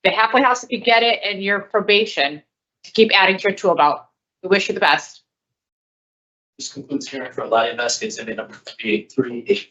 the halfway house if you get it, and your probation to keep adding to your tool belt. We wish you the best. This concludes hearing for Lottie Investigates inmate number 3838.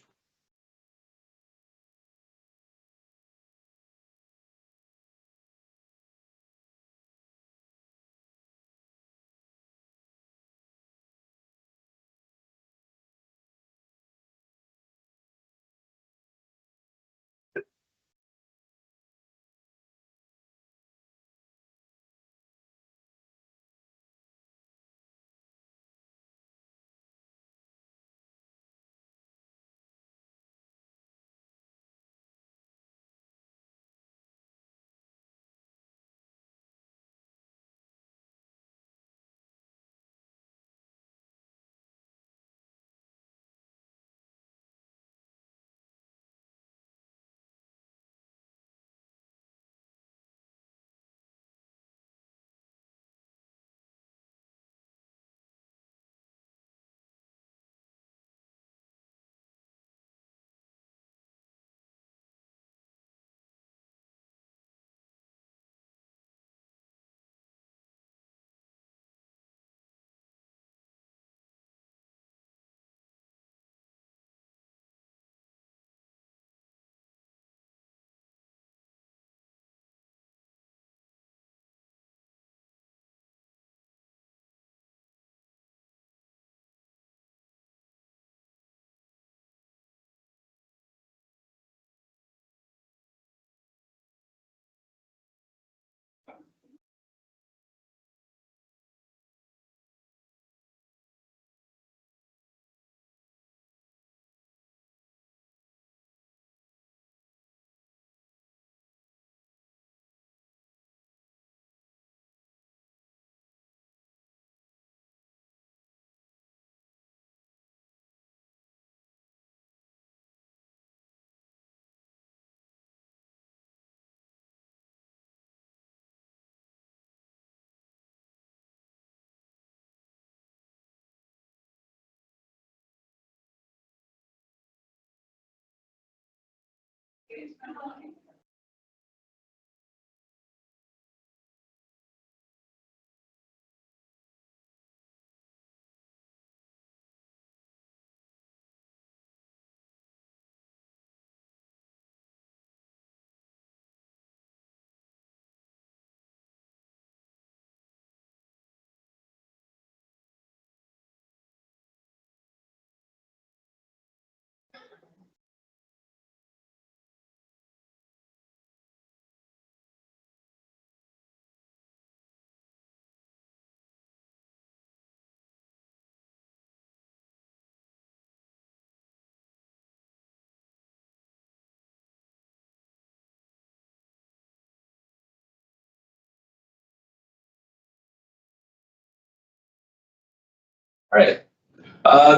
All right.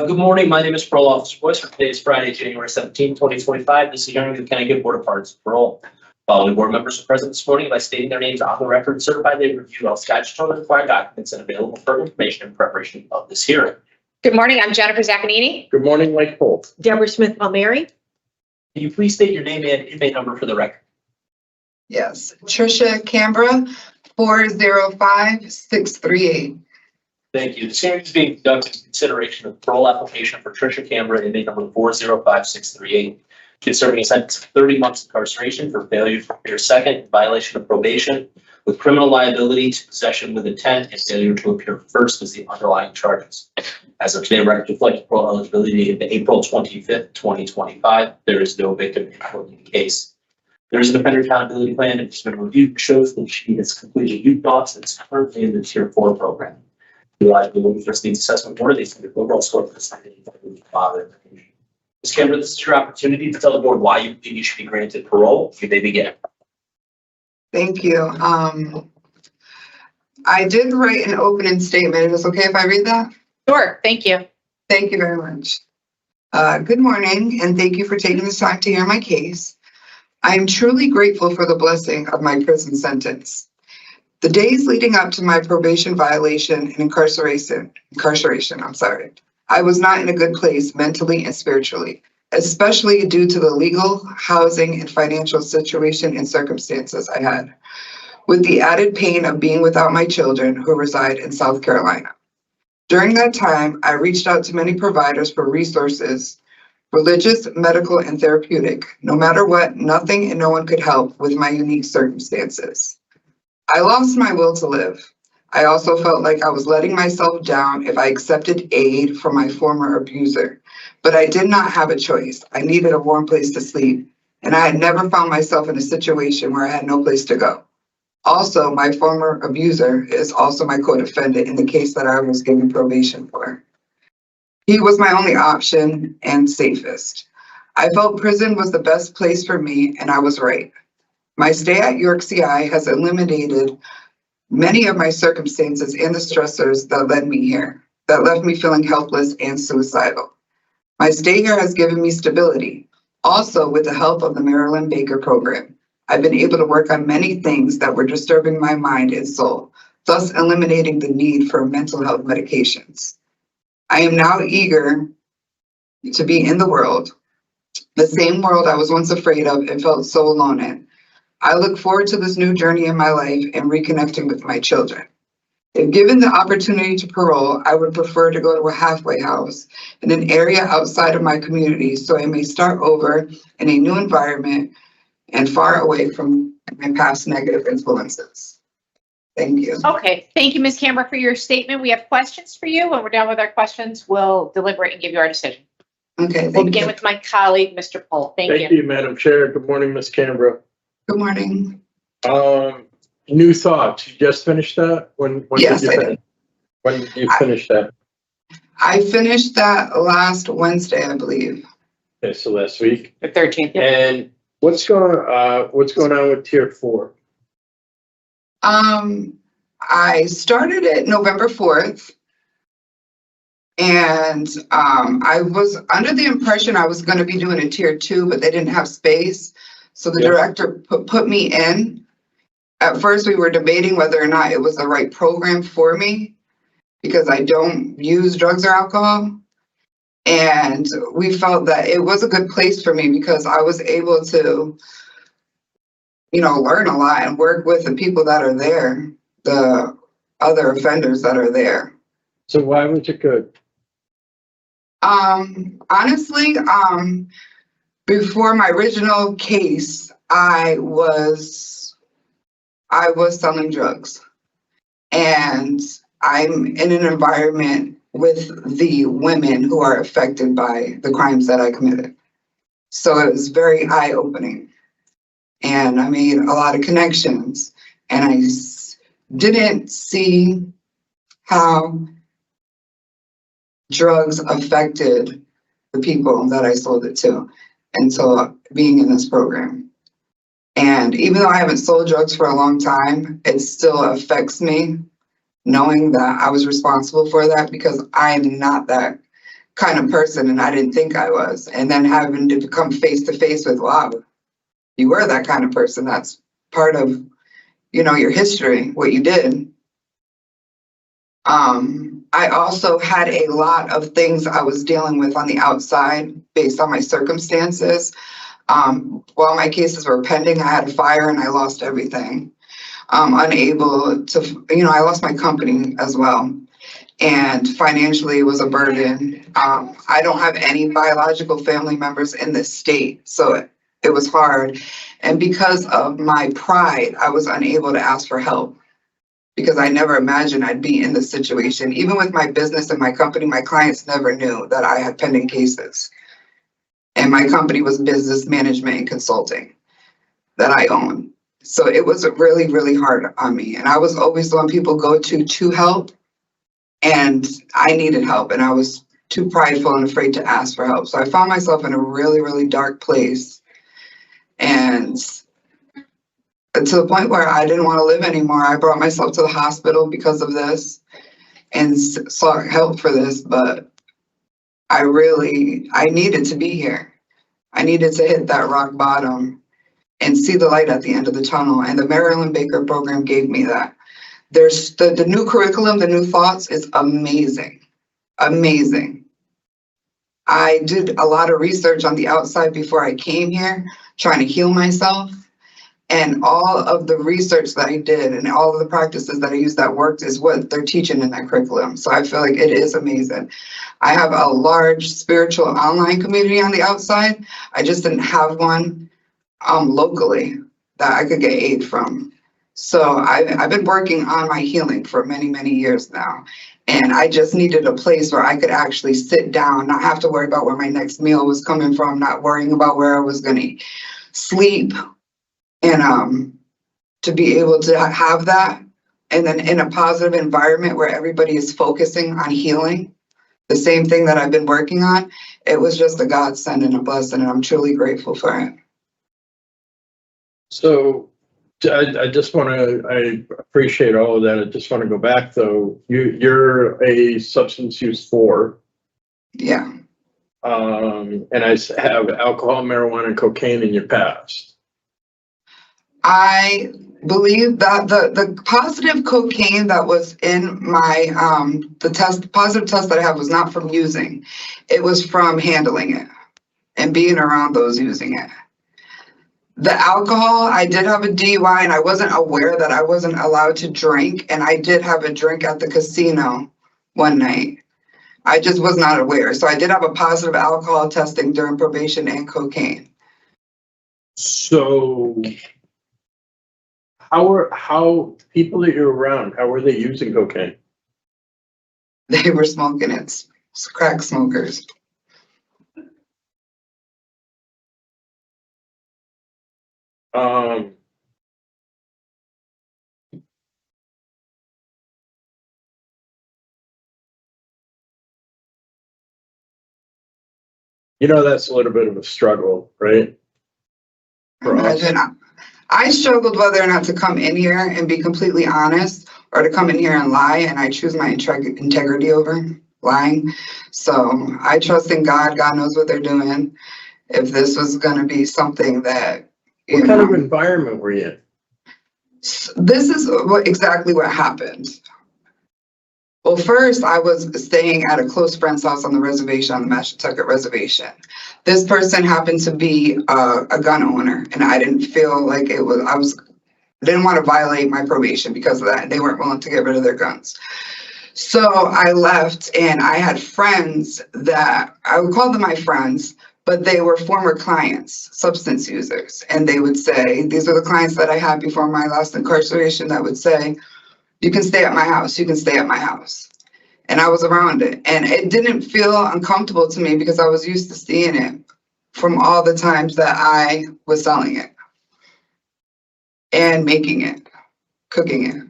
Good morning. My name is Parole Officer Boyce. Today is Friday, January 17, 2025. This is hearing of the Connecticut Board of Pardons and Parole. Following board members are present this morning by stating their names on the record, certified they reviewed all statutorily required documents and available for information in preparation of this hearing. Good morning. I'm Jennifer Zaccanini. Good morning, Mike Holt. Deborah Smith Palmieri. Can you please state your name and inmate number for the record? Yes, Trysha, Cambra, 405638. Thank you. This hearing is being conducted in consideration of parole application for Trysha Cambra, inmate number 405638. She is serving a sentence of 30 months incarceration for failure to appear second in violation of probation with criminal liability to possession with intent and failure to appear first as the underlying charges. As of today, record reflects parole eligibility of April 25th, 2025. There is no victim in the case. There is an offender accountability plan and it's been reviewed, shows that she has completed youth talks and is currently in the Tier 4 program. The eligibility for needs assessment board, they send the overall score for the second. Ms. Cambra, this is your opportunity to tell the board why you believe you should be granted parole. You may begin. Thank you. I did write an opening statement. Is it okay if I read that? Sure. Thank you. Thank you very much. Good morning, and thank you for taking this time to hear my case. I am truly grateful for the blessing of my prison sentence. The days leading up to my probation violation and incarceration, I was not in a good place mentally and spiritually, especially due to the legal, housing, and financial situation and circumstances I had, with the added pain of being without my children who reside in South Carolina. During that time, I reached out to many providers for resources, religious, medical, and therapeutic. No matter what, nothing and no one could help with my unique circumstances. I lost my will to live. I also felt like I was letting myself down if I accepted aid from my former abuser, but I did not have a choice. I needed a warm place to sleep, and I had never found myself in a situation where I had no place to go. Also, my former abuser is also my co-defendant in the case that I was given probation for. He was my only option and safest. I felt prison was the best place for me, and I was right. My stay at York CI has eliminated many of my circumstances and the stressors that led me here, that left me feeling helpless and suicidal. My stay here has given me stability. Also, with the help of the Marilyn Baker program, I've been able to work on many things that were disturbing my mind and soul, thus eliminating the need for mental health medications. I am now eager to be in the world, the same world I was once afraid of and felt so alone in. I look forward to this new journey in my life and reconnecting with my children. If given the opportunity to parole, I would prefer to go to a halfway house in an area outside of my community so I may start over in a new environment and far away from my past negative influences. Thank you. Okay, thank you, Ms. Cambra, for your statement. We have questions for you. When we're done with our questions, we'll deliberate and give you our decision. Okay, We'll thank begin you. with my colleague, Mr. Pohl. Thank Thank you. you, Madam Chair. Good morning, Ms. Cambra. Good morning. New thoughts. You just finished that? When Yes, did I you did. finish? When did you finish that? I finished that last Wednesday, I believe. Okay, so last week. The 13th. And what's going on with Tier 4? I started it November 4th. And I was under the impression I was going to be doing a Tier 2, but they didn't have space. So the director put me in. At first, we were debating whether or not it was the right program for me because I don't use drugs or alcohol. And we felt that it was a good place for me because I was able to, learn a lot and work with the people that are there, the other offenders that are there. So why was it good? Honestly, before my original case, I was selling drugs, and I'm in an environment with the women who are affected by the crimes that I committed. So it was very eye-opening, and I made a lot of connections, and I didn't see how drugs affected the people that I sold it to until being in this program. And even though I haven't sold drugs for a long time, it still affects me knowing that I was responsible for that because I'm not that kind of person and I didn't think I was. And then having to come face to face with, wow, you were that kind of person. That's part of, your history, what you did. I also had a lot of things I was dealing with on the outside based on my circumstances. While my cases were pending, I had a fire and I lost everything. Unable to, I lost my company as well. And financially it was a burden. I don't have any biological family members in this state, so it was hard. And because of my pride, I was unable to ask for help because I never imagined I'd be in this situation. Even with my business and my company, my clients never knew that I had pending cases. And my company was business management and consulting that I own. So it was really, really hard on me. And I was always the one people go to help. And I needed help. And I was too prideful and afraid to ask for help. So I found myself in a really, really dark place. And to the point where I didn't want to live anymore. I brought myself to the hospital because of this and sought help for this. But I needed to be here. I needed to hit that rock bottom and see the light at the end of the tunnel. And the Marilyn Baker program gave me that. There's the new curriculum, the new thoughts is amazing, amazing. I did a lot of research on the outside before I came here, trying to heal myself. And all of the research that I did and all of the practices that I used that worked is what they're teaching in that curriculum. So I feel like it is amazing. I have a large spiritual online community on the outside. I just didn't have one locally that I could get aid from. So I've been working on my healing for many, many years now. And I just needed a place where I could actually sit down, not have to worry about where my next meal was coming from, not worrying about where I was going to sleep. And to be able to have that, and then in a positive environment where everybody is focusing on healing, the same thing that I've been working on, it was just a godsend and a blessing, and I'm truly grateful for it. So I just want to, I appreciate all of that. I just want to go back though. You're a substance use 4. Yeah. And I have alcohol, marijuana, and cocaine in your past. I believe that the positive cocaine that was in my positive test that I have was not from using. It was from handling it and being around those using it. The alcohol, I did have a DUI and I wasn't aware that I wasn't allowed to drink, and I did have a drink at the casino one night. I just was not aware. So I did have a positive alcohol testing during probation and cocaine. So how people that you're around, how were they using cocaine? They were smoking it. Crack smokers. You know, that's a little bit of a struggle, right? For us. Imagine, I struggled whether or not to come in here and be completely honest or to come in here and lie, and I choose my integrity over lying. So I trust in God. God knows what they're doing. If this was going to be something that, What kind of environment were you in? this is exactly what happened. Well, first, I was staying at a close friend's house on the reservation, on the CONNECTICUT reservation. This person happened to be a gun owner, and I didn't feel like it was, I didn't want to violate my probation because of that. They weren't willing to get rid of their guns. So I left, and I had friends that, I would call them my friends, but they were former clients, substance users. And they would say, these are the clients that I had before my last incarceration that would say, you can stay at my house, you can stay at my house. And I was around it. And it didn't feel uncomfortable to me because I was used to seeing it from all the times that I was selling it and making it, cooking it.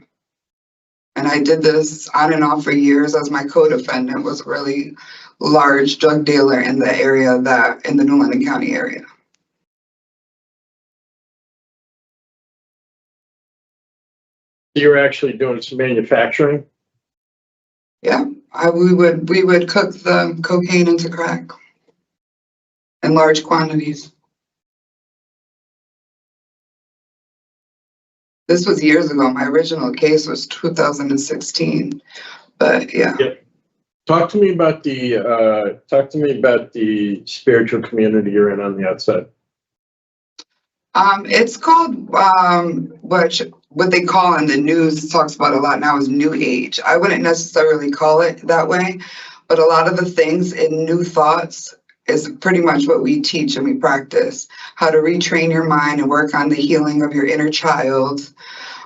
And I did this on and off for years as my co-defendant was a really large drug dealer in the area that, in the New London County area. You were actually doing some manufacturing? Yeah, we would cook the cocaine into crack in large quantities. This was years ago. My original case was 2016, but yeah. Talk to me about the spiritual community you're in on the outside. It's called what they call in the news, talks about a lot now, is New Age. I wouldn't necessarily call it that way, but a lot of the things in New Thoughts is pretty much what we teach and we practice. How to retrain your mind and work on the healing of your inner child,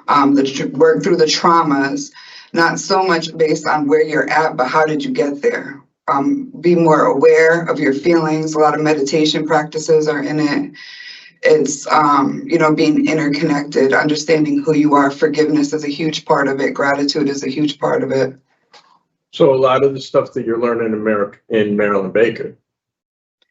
work through the traumas, not so much based on where you're at, but how did you get there? Be more aware of your feelings. A lot of meditation practices are in it. It's, being interconnected, understanding who you are. Forgiveness is a huge part of it. Gratitude is a huge part of it. So a lot of the stuff that you're learning in Maryland Baker.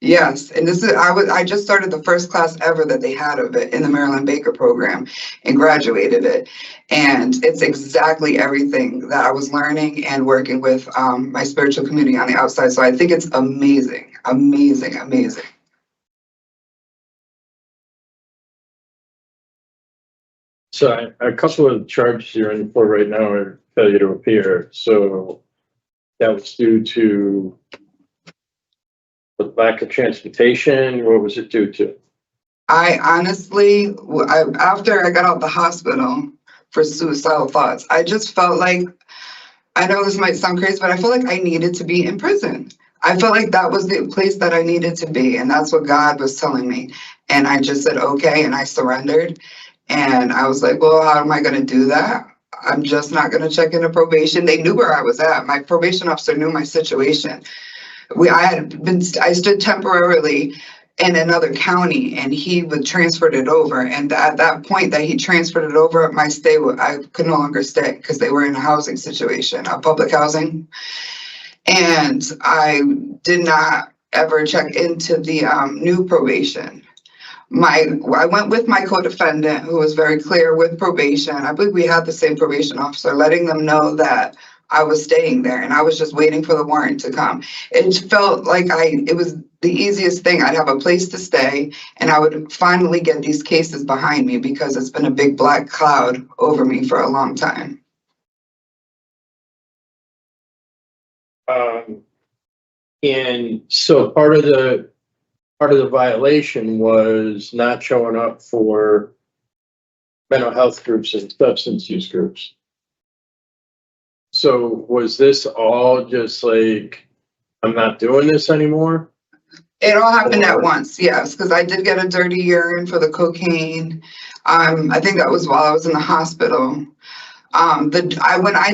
Yes, and this is, I just started the first class ever that they had of it in the Maryland Baker program and graduated it. And it's exactly everything that I was learning and working with my spiritual community on the outside. So I think it's amazing, amazing, amazing. So a couple of the charges you're in for right now are failure to appear. So that was due to With lack of transportation, what was it due to? I honestly, after I got out the hospital for suicidal thoughts, I just felt like, I know this might sound crazy, but I felt like I needed to be in prison. I felt like that was the place that I needed to be, and that's what God was telling me. And I just said, okay, and I surrendered. And I was like, well, how am I gonna do that? I'm just not gonna check into probation. They knew where I was at. My probation officer knew my situation. I stood temporarily in another county, and he would transferred it over. And at that point that he transferred it over, my stay, I could no longer stay because they were in a housing situation, a public housing. And I did not ever check into the new probation. I went with my co-defendant, who was very clear with probation. I believe we had the same probation officer, letting them know that I was staying there, and I was just waiting for the warrant to come. It felt like it was the easiest thing. I'd have a place to stay, and I would finally get these cases behind me, because it's been a big black cloud over me for a long time. And so part of the violation was not showing up for mental health groups and substance use groups. So was this all just like, I'm not doing this anymore? It all happened at once, yes, because I did get a dirty urine for the cocaine. I think that was while I was in the hospital. I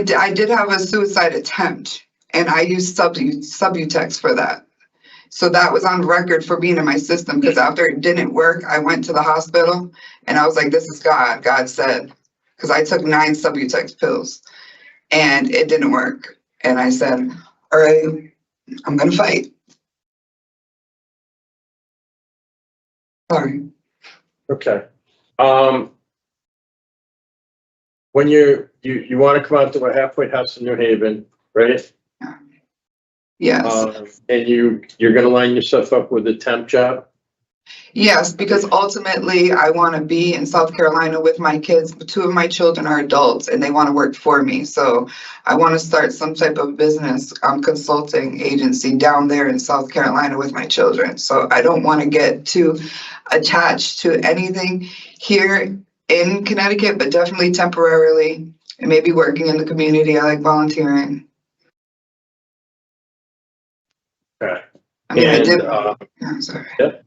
did have a suicide attempt, and I used Subutex for that. So that was on record for being in my system, because after it didn't work, I went to the hospital, and I was like, this is God. God said, because I took 9 Subutex pills, and it didn't work. And I said, all right, I'm going to fight. Sorry. Okay. When you want to come out to a halfway house in New Haven, right? Yes. And you're going to line yourself up with a temp job? Yes, because ultimately I want to be in South Carolina with my kids. 2 of my children are adults, and they want to work for me. So I want to start some type of business consulting agency down there in South Carolina with my children. So I don't want to get too attached to anything here in Connecticut, but definitely temporarily, and maybe working in the community. I like volunteering. Okay. I mean, I did. And, Sorry. Yep.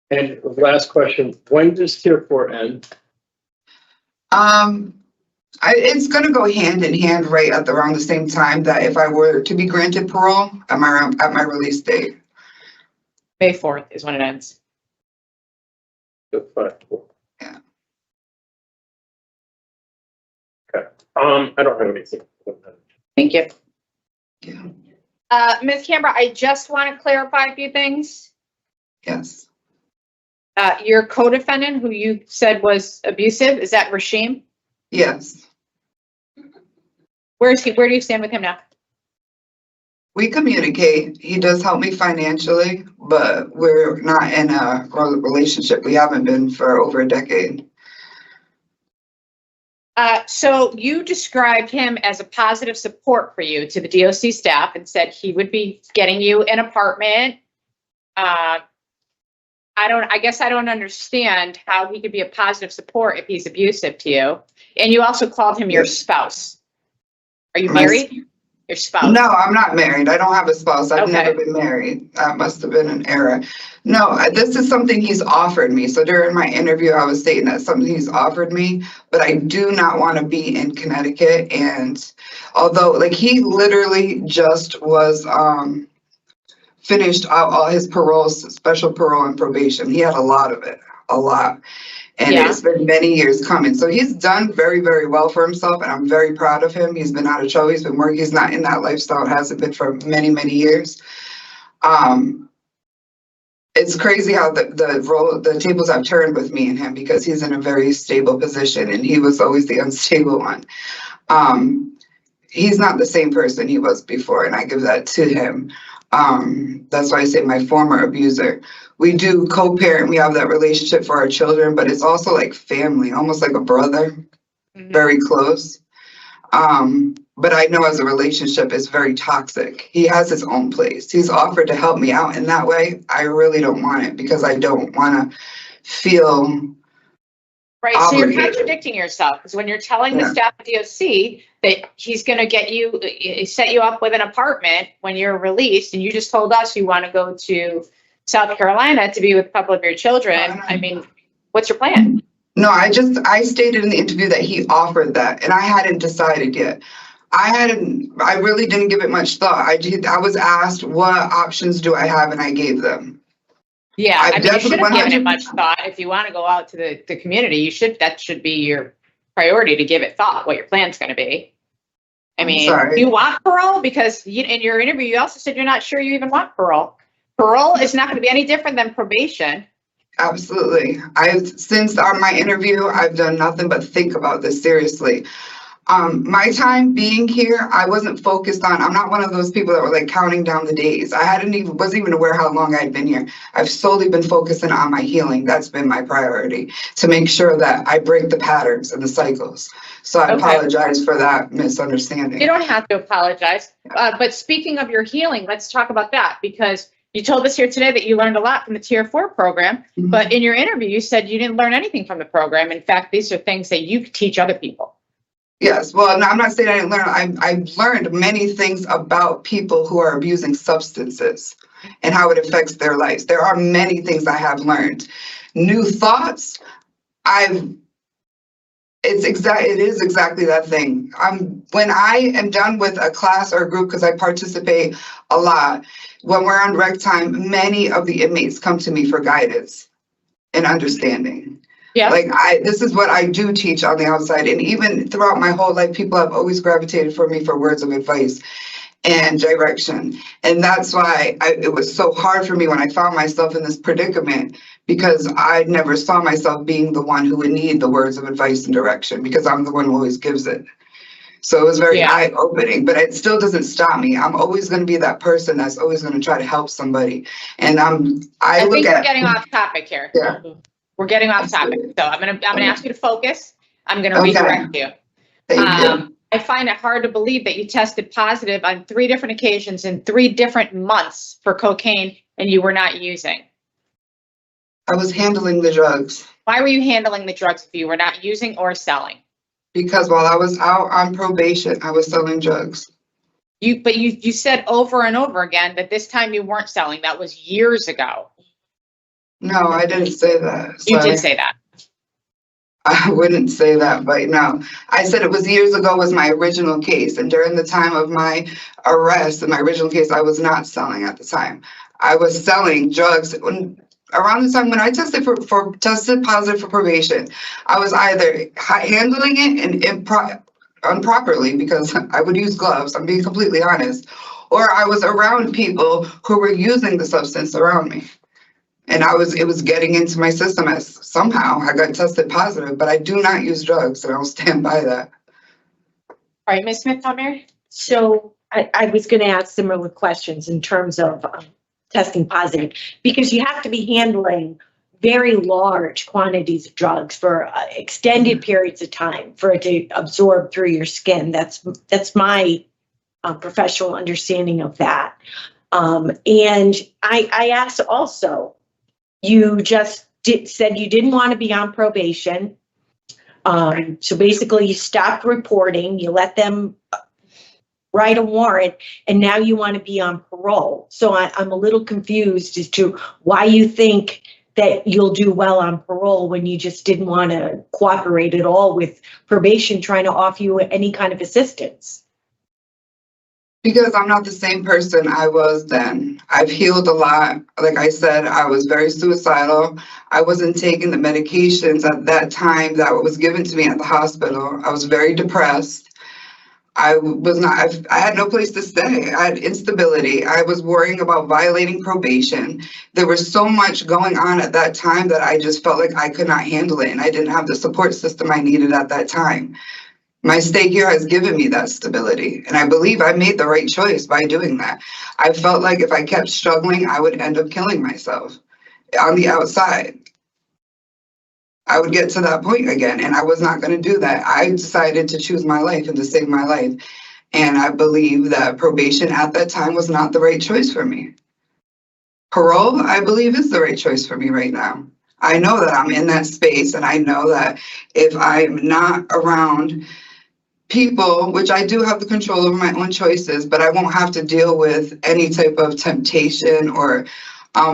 And last question, when does Tier 4 end? It's going to go hand in hand right at around the same time that if I were to be granted parole at my release date. May 4th is when it ends. Yeah. Okay. I don't have anything. Thank you. Yeah. Ms. Cambra, I just want to clarify a few things. Yes. Your co-defendant, who you said was abusive, is that Rashim? Yes. Where is he? Where do you stand with him now? We communicate. He does help me financially, but we're not in a relationship. We haven't been for over a decade. So you described him as a positive support for you to the DOC staff and said he would be getting you an apartment. I guess I don't understand how he could be a positive support if he's abusive to you. And you also called him your spouse. Are you married? Your spouse? No, I'm not married. I don't have a spouse. I've Okay. never been married. That must have been an error. No, this is something he's offered me. So during my interview, I was stating that's something he's offered me, but I do not want to be in Connecticut. And although like he literally just was finished all his paroles, special parole and probation. He had a lot of it, a lot. And Yeah. It's been many years coming. So he's done very, very well for himself, and I'm very proud of him. He's been out of trouble. He's been working. He's not in that lifestyle. Hasn't been for many, many years. It's crazy how the tables have turned with me and him, because he's in a very stable position, and he was always the unstable one. He's not the same person he was before, and I give that to him. That's why I say my former abuser. We do co-parent, we have that relationship for our children, but it's also like family, almost like a brother. very close. But I know as a relationship is very toxic. He has his own place. He's offered to help me out in that way. I really don't want it because I don't want to feel Right, so you're obligated. contradicting yourself, because when you're telling the Yeah. staff at DOC that he's gonna get you, set you up with an apartment when you're released, and you just told us you want to go to South Carolina to be with a couple of your children, I mean, what's your plan? No, I stated in the interview that he offered that, and I hadn't decided yet. I really didn't give it much thought. I was asked, what options do I have? And I gave them. Yeah, I I mean, you should have given it 100% much thought. If you want to go out to the community, that should be your priority, to give it thought, what your plan's gonna be. I I'm mean, sorry. do you want parole? Because in your interview, you also said you're not sure you even want parole. Parole is not gonna be any different than probation. Absolutely. Since my interview, I've done nothing but think about this seriously. My time being here, I wasn't focused on, I'm not one of those people that were like counting down the days. Wasn't even aware how long I'd been here. I've solely been focusing on my healing. That's been my priority, to make sure that I break the patterns and the cycles. So I Okay. apologize for that misunderstanding. You don't have to apologize. But speaking of your healing, let's talk about that, because you told us here today that you learned a lot from the Tier 4 program, Mhm. but in your interview, you said you didn't learn anything from the program. In fact, these are things that you could teach other people. Yes, well, no, I'm not saying I didn't learn. I've learned many things about people who are abusing substances and how it affects their lives. There are many things I have learned. New thoughts, it is exactly that thing. When I am done with a class or a group, because I participate a lot, when we're on rec time, many of the inmates come to me for guidance and understanding. Yeah. Like this is what I do teach on the outside. And even throughout my whole life, people have always gravitated for me for words of advice and direction. And that's why it was so hard for me when I found myself in this predicament, because I never saw myself being the one who would need the words of advice and direction, because I'm the one who always gives it. So it was very eye-opening, but it still doesn't stop me. I'm always going to be that person that's always going to try to help somebody. And I think we're getting off topic here. Yeah. We're getting off topic. So I'm gonna ask you to focus. I'm gonna redirect you. Thank you. I find it hard to believe that you tested positive on 3 different occasions in 3 different months for cocaine, and you were not using. I was handling the drugs. Why were you handling the drugs if you were not using or selling? Because while I was out on probation, I was selling drugs. But you said over and over again that this time you weren't selling. That was years ago. No, I didn't say that. You Sorry. did say that. I wouldn't say that, but no. I said it was years ago was my original case. And during the time of my arrest in my original case, I was not selling at the time. I was selling drugs around the time when I tested tested positive for probation. I was either handling it and improperly, because I would use gloves, I'm being completely honest, or I was around people who were using the substance around me. And it was getting into my system as somehow I got tested positive, but I do not use drugs, and I'll stand by that. All right, Ms. Smith, Mary? So I was going to ask similar questions in terms of testing positive, because you have to be handling very large quantities of drugs for extended periods of time for it to absorb through your skin. That's my professional understanding of that. And I asked also, you just said you didn't want to be on probation. So basically you stopped reporting, you let them write a warrant, and now you want to be on parole. So I'm a little confused as to why you think that you'll do well on parole when you just didn't want to cooperate at all with probation trying to offer you any kind of assistance. Because I'm not the same person I was then. I've healed a lot. Like I said, I was very suicidal. I wasn't taking the medications at that time that was given to me at the hospital. I was very depressed. I had no place to stay. I had instability. I was worrying about violating probation. There was so much going on at that time that I just felt like I could not handle it, and I didn't have the support system I needed at that time. My stay here has given me that stability, and I believe I made the right choice by doing that. I felt like if I kept struggling, I would end up killing myself on the outside. I would get to that point again, and I was not going to do that. I decided to choose my life and to save my life. And I believe that probation at that time was not the right choice for me. Parole, I believe, is the right choice for me right now. I know that I'm in that space, and I know that if I'm not around people, which I do have the control over my own choices, but I won't have to deal with any type of temptation or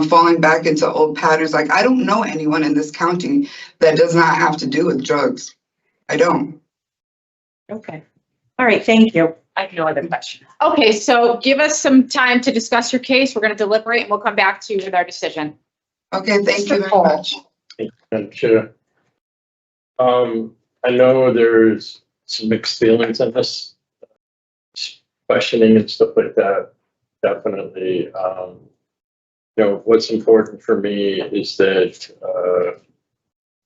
falling back into old patterns. Like, I don't know anyone in this county that does not have to do with drugs. I don't. Okay. All right, thank you. I have no other questions. Okay, so give us some time to discuss your case. We're going to deliberate and we'll come back to you with our decision. Okay, thank you Mr. very Cole. much. Madam Chair. I know there's some mixed feelings on this, questioning and stuff like that. Definitely. You know, what's important for me is that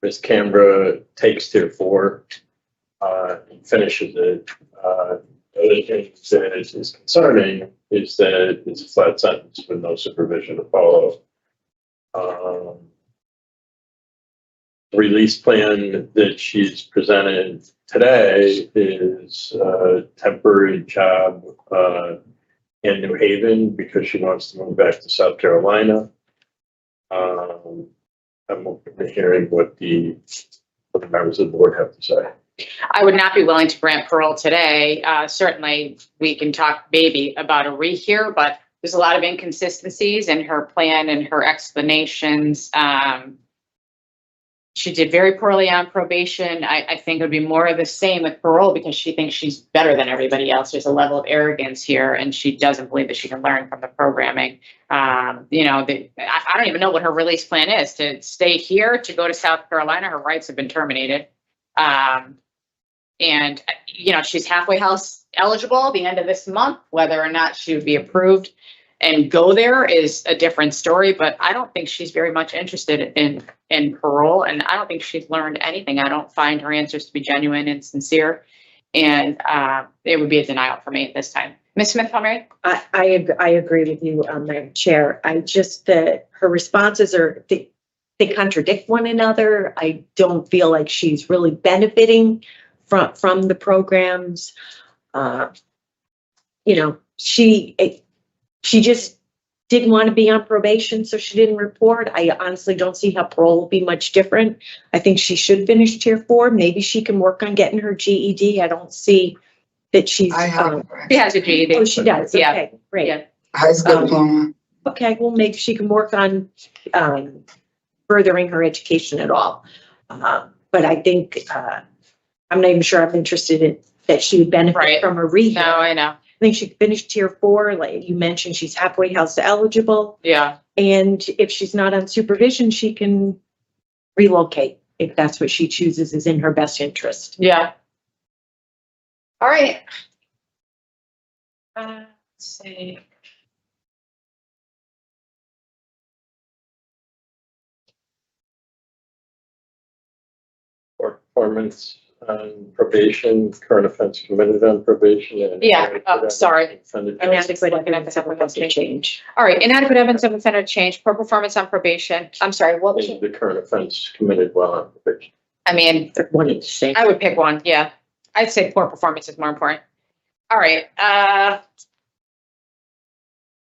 Ms. Cambra takes tier 4 and finishes it. The other thing that is concerning is that it's a flat sentence with no supervision to follow. Release plan that she's presented today is a temporary job in New Haven because she wants to move back to South Carolina. I'm open to hearing what the members of the board have to say. I would not be willing to grant parole today. Certainly, we can talk maybe about a rehear, but there's a lot of inconsistencies in her plan and her explanations. She did very poorly on probation. I think it would be more of the same with parole because she thinks she's better than everybody else. There's a level of arrogance here, and she doesn't believe that she can learn from the programming. You know, I don't even know what her release plan is, to stay here, to go to South Carolina. Her rights have been terminated. And, you know, she's halfway house eligible the end of this month. Whether or not she would be approved and go there is a different story, but I don't think she's very much interested in parole, and I don't think she's learned anything. I don't find her answers to be genuine and sincere, and it would be a denial for me at this time. Ms. Smith, Palmieri? I agree with you, Madam Chair. I just, her responses are, they contradict one another. I don't feel like she's really benefiting from the programs. You know, she just didn't want to be on probation, so she didn't report. I honestly don't see how parole will be much different. I think she should finish tier 4. Maybe she can work on getting her GED. I don't see that she's. I have She has a GED. Oh, she does. Yeah. Okay, great. Yeah. high school diploma. Okay, well, maybe she can work on furthering her education at all. But I think I'm not even sure I'm interested in that she would benefit Right. from a rehab. No, I know. I think she finished tier 4, like you mentioned, she's halfway house eligible. Yeah. And if she's not on supervision, she can relocate if that's what she chooses is in her best interest. Yeah. All right. Let's see. Performance on probation, current offense committed on probation. And Yeah, oh, sorry. offended- Inadequate looking at evidence the of offense change. All right, inadequate evidence of offender change, poor performance on probation. I'm sorry, what was and it? the current offense committed while on probation. I mean, They're one and the same. I would pick one, yeah. I'd say poor performance is more important. All right,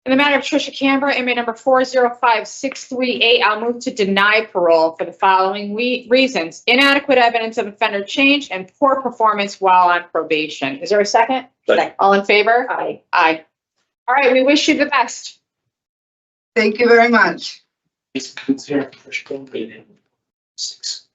in the matter of Trysha Cambra, inmate number 405638, I'll move to deny parole for the following reasons: inadequate evidence of offender change and poor performance while on probation. Is there a second? Second. All in favor? Aye. Aye. All right, we wish you the best. Thank you very much. This concludes here. Trysha Cambra, 6.